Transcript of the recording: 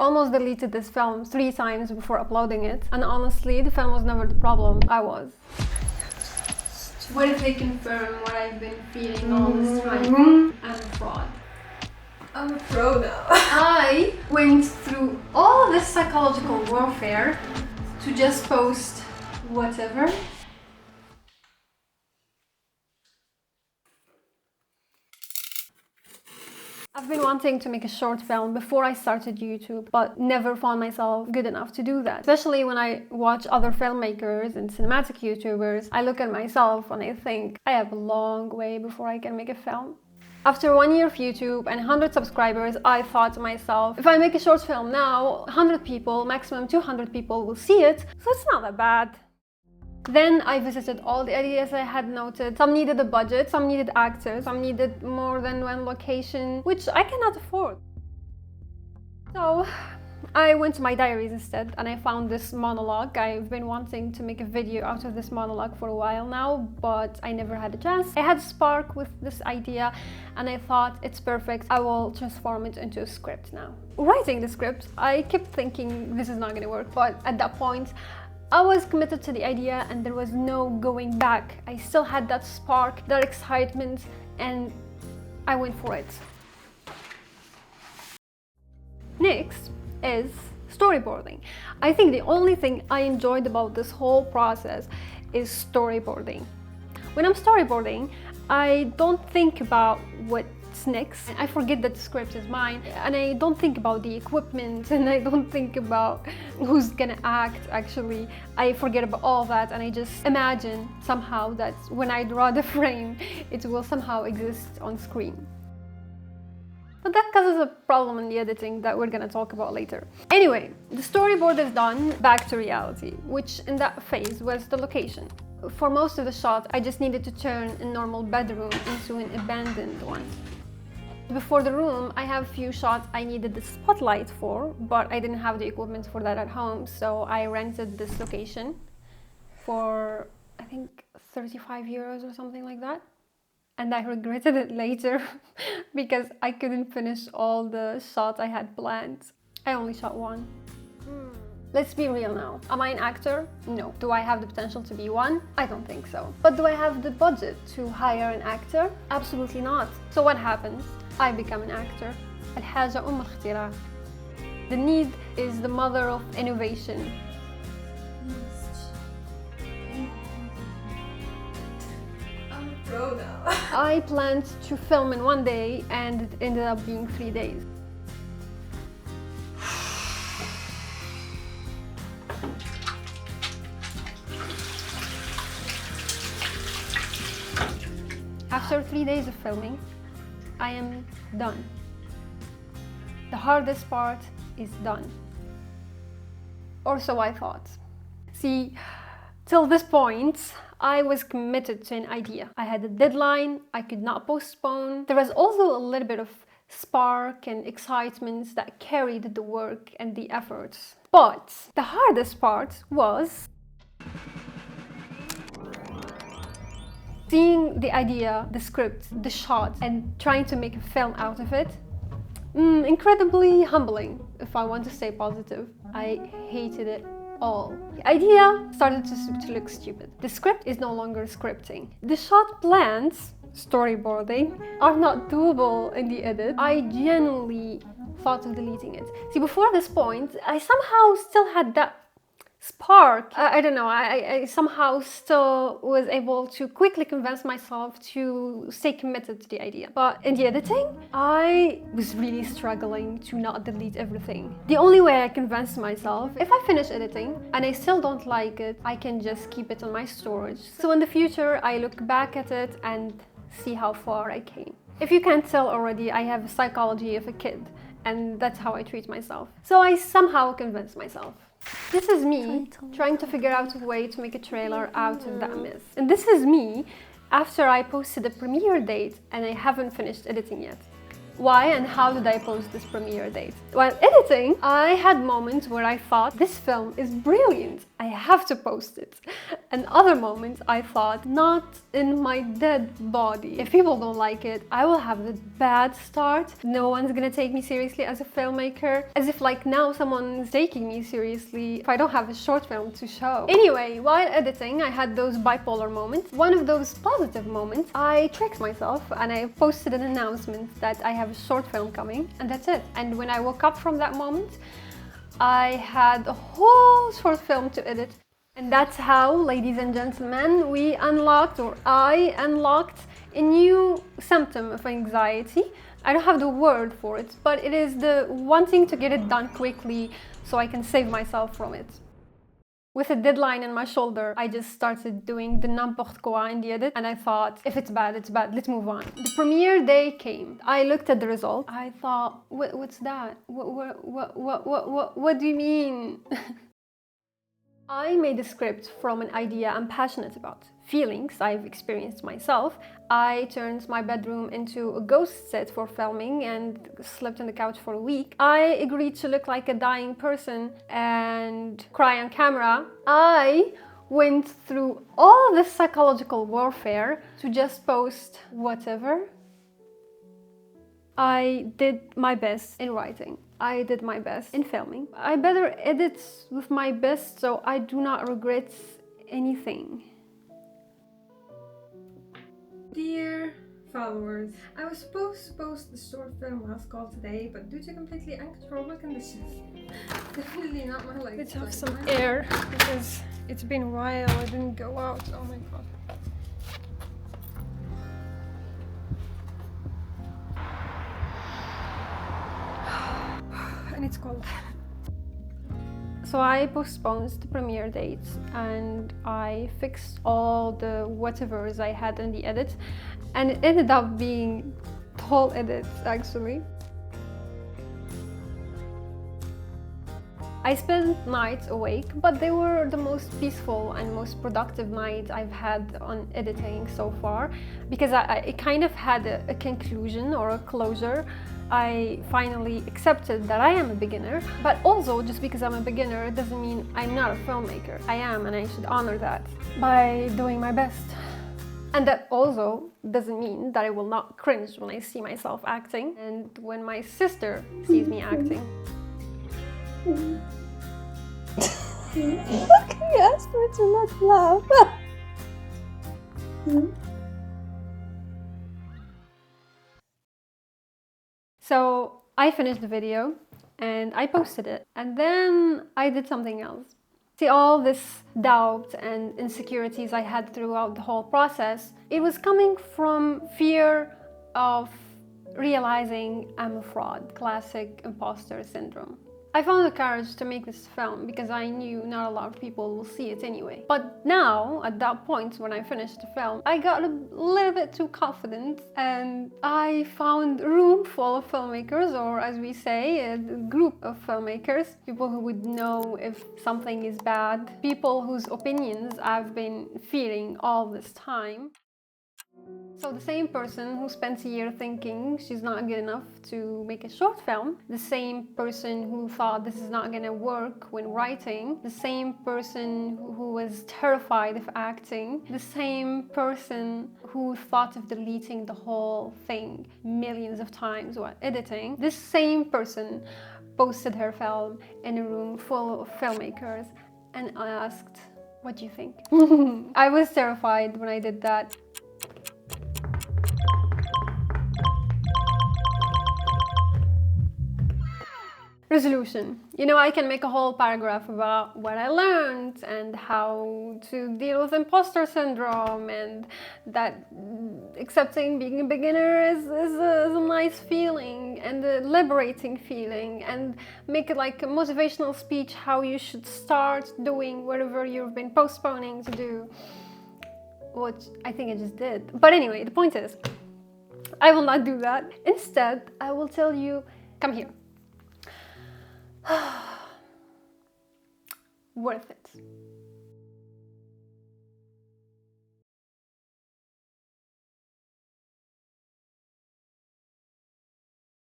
almost deleted this film 3 times before uploading it, and honestly, the film was never the problem, I was. What if they confirm what I've been feeling all this time? I'm a fraud. I'm a pro now. I went through all this psychological warfare to just post whatever. I've been wanting to make a short film before I started YouTube, but never found myself good enough to do that. Especially when I watch other filmmakers and cinematic YouTubers, I look at myself and I think I have a long way before I can make a film. After 1 year of YouTube and 100 subscribers, I thought to myself, if I make a short film now, 100 people, maximum 200 people will see it, so it's not that bad. Then I visited all the ideas I had noted. Some needed a budget, some needed actors, some needed more than one location, which I cannot afford. So I went to my diaries instead and I found this monologue. I've been wanting to make a video out of this monologue for a while now, but I never had a chance. I had a spark with this idea and I thought it's perfect. I will transform it into a script now. Writing the script, I kept thinking this is not gonna work, but at that point, I was committed to the idea and there was no going back. I still had that spark, that excitement, and I went for it. Next is storyboarding. I think the only thing I enjoyed about this whole process is storyboarding. When I'm storyboarding, I don't think about what's next. I forget that the script is mine, and I don't think about the equipment, and I don't think about who's gonna act actually. I forget about all that and I just imagine somehow that when I draw the frame, it will somehow exist on screen. But that causes a problem in the editing that we're gonna talk about later. Anyway, the storyboard is done, back to reality, which in that phase was the location. For most of the shot, I just needed to turn a normal bedroom into an abandoned one. Before the room, I have a few shots I needed the spotlight for, but I didn't have the equipment for that at home, so I rented this location for, I think, 35 euros or something like that. And I regretted it later because I couldn't finish all the shots I had planned. I only shot one. Let's be real now. Am I an actor? No. Do I have the potential to be one? I don't think so. But do I have the budget to hire an actor? Absolutely not. So what happens? I become an actor. الحاجة أم الاختراع. The need is the mother of innovation. I'm a pro now. I planned to film in 1 day and it ended up being 3 days. After 3 days of filming, I am done. The hardest part is done. Or so I thought. See, till this point, I was committed to an idea. I had a deadline, I could not postpone. There was also a little bit of spark and excitement that carried the work and the efforts. But the hardest part was seeing the idea, the script, the shot, and trying to make a film out of it. Incredibly humbling, if I want to stay positive. I hated it all. The idea started to look stupid. The script is no longer scripting. The shot plans, storyboarding, are not doable in the edit. I genuinely thought of deleting it. See, before this point, I somehow still had that spark. I don't know, I somehow still was able to quickly convince myself to stay committed to the idea. But in the editing, I was really struggling to not delete everything. The only way I convinced myself, if I finish editing and I still don't like it, I can just keep it on my storage. So in the future, I look back at it and see how far I came. If you can't tell already, I have a psychology of a kid, and that's how I treat myself. So I somehow convinced myself. This is me trying to figure out a way to make a trailer out of that mess. And this is me after I posted a premiere date and I haven't finished editing yet. Why and how did I post this premiere date? While editing, I had moments where I thought this film is brilliant. I have to post it. And other moments I thought, not in my dead body. If people don't like it, I will have a bad start. No one's gonna take me seriously as a filmmaker. As if like now someone's taking me seriously if I don't have a short film to show. Anyway, while editing, I had those bipolar moments. One of those positive moments, I tricked myself and I posted an announcement that I have a short film coming, and that's it. And when I woke up from that moment, I had a whole short film to edit. And that's how, ladies and gentlemen, we unlocked, or I unlocked, a new symptom of anxiety. I don't have the word for it, but it is the wanting to get it done quickly so I can save myself from it. With a deadline on my shoulder, I just started doing the n'importe quoi in the edit, and I thought, if it's bad, let's move on. The premiere day came. I looked at the result. I thought, what's that? What do you mean? I made a script from an idea I'm passionate about, feelings I've experienced myself. I turned my bedroom into a ghost set for filming and slept on the couch for a week. I agreed to look like a dying person and cry on camera. I went through all this psychological warfare to just post whatever. I did my best in writing. I did my best in filming. I better edit with my best so I do not regret anything. Dear followers, I was supposed to post the short film last call today, but due to completely uncontrollable conditions, definitely not my life. Let's have some air because it's been a while. I didn't go out. Oh my god. And it's cold. So I postponed the premiere date and I fixed all the whatevers I had in the edit, and it ended up being the whole edit actually. I spent nights awake, but they were the most peaceful and most productive nights I've had on editing so far, because it kind of had a conclusion or a closure. I finally accepted that I am a beginner, but also just because I'm a beginner doesn't mean I'm not a filmmaker. I am, and I should honor that by doing my best. And that also doesn't mean that I will not cringe when I see myself acting and when my sister sees me acting. Okay, you asked me to not laugh. So I finished the video and I posted it, and then I did something else. See, all this doubt and insecurities I had throughout the whole process, it was coming from fear of realizing I'm a fraud, classic imposter syndrome. I found the courage to make this film because I knew not a lot of people will see it anyway. But now, at that point when I finished the film, I got a little bit too confident and I found a room full of filmmakers, or as we say, a group of filmmakers, people who would know if something is bad, people whose opinions I've been feeling all this time. So the same person who spent a year thinking she's not good enough to make a short film, the same person who thought this is not gonna work when writing, the same person who was terrified of acting, the same person who thought of deleting the whole thing millions of times while editing, this same person posted her film in a room full of filmmakers, and I asked, what do you think? I was terrified when I did that. Resolution. You know, I can make a whole paragraph about what I learned and how to deal with imposter syndrome, and that accepting being a beginner is a nice feeling and a liberating feeling, and make it like a motivational speech how you should start doing whatever you've been postponing to do, which I think I just did. But anyway, the point is, I will not do that. Instead, I will tell you, come here. Worth it.